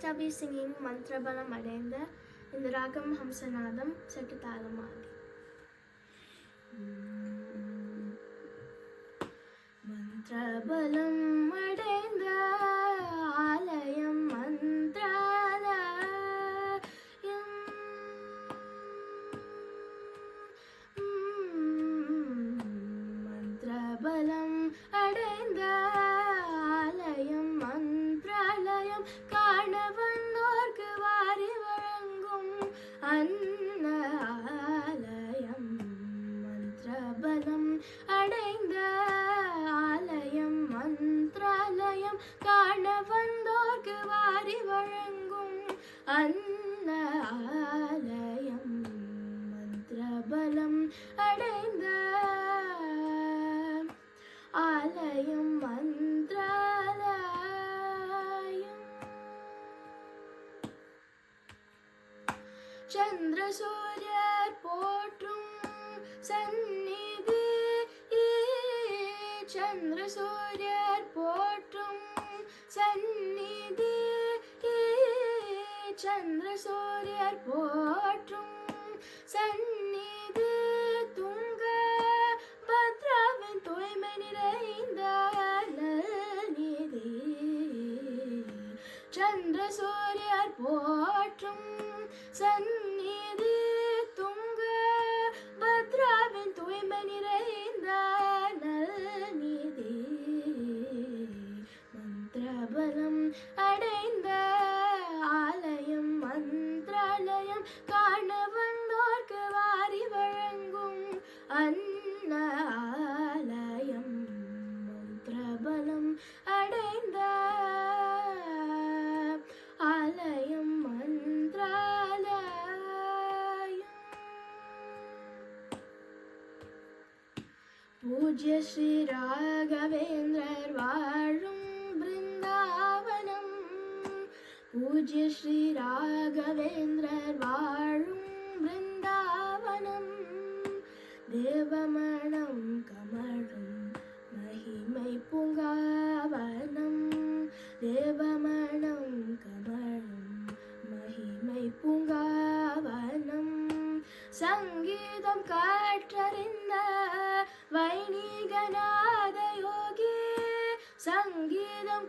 I'll be singing Mantrabalam Adenda in the Ragam Hamsanadam set to Talamadi. Mantrabalam Adenda Alayam Mantralayam Mantrabalam Adenda Alayam Mantralayam காணவந்தோர்க்கு வாரி வழங்கும் அன்னஆலயம் மந்திரபலம் அடைந்த ஆலயம் மந்திராலயம் காணவந்தோர்க்கு வாரி வழங்கும் அன்னஆலயம் மந்திரபலம் அடைந்த ஆலயம் மந்திராலயம் சந்திர சூரியர் போற்றும் சந்நிதி சந்திர சூரியர் போற்றும் சந்நிதி சந்திர சூரியர் போற்றும் சந்நிதி துங்க பத்ராவின் தூய்மை நிறைந்த நிதி சந்திர சூரியர் போற்றும் சந்நிதி துங்க பத்ராவின் தூய்மை நிறைந்த நல்நிதி மந்திரபலம் அடைந்த ஆலயம் மந்திராலயம் காண வந்தோர்க்கு வாரி வழங்கும் அன்ன ஆலயம் மந்திரபலம் அடைந்த ஆலயம் மந்திராலயம் பூஜ்ய ஸ்ரீ ராகவேந்திரர் வாழும் பிருந்தாவனம் பூஜ்ய ஸ்ரீ ராகவேந்திரர் வாழும் பிருந்தாவனம் தேவமணம் கமழும் மகிமை பூங்காவனம் தேவமணம் கமழும் மகிமை பூங்காவனம் சங்கீதம் காற்றறிந்த வைணிகநாத யோகி சங்கீதம்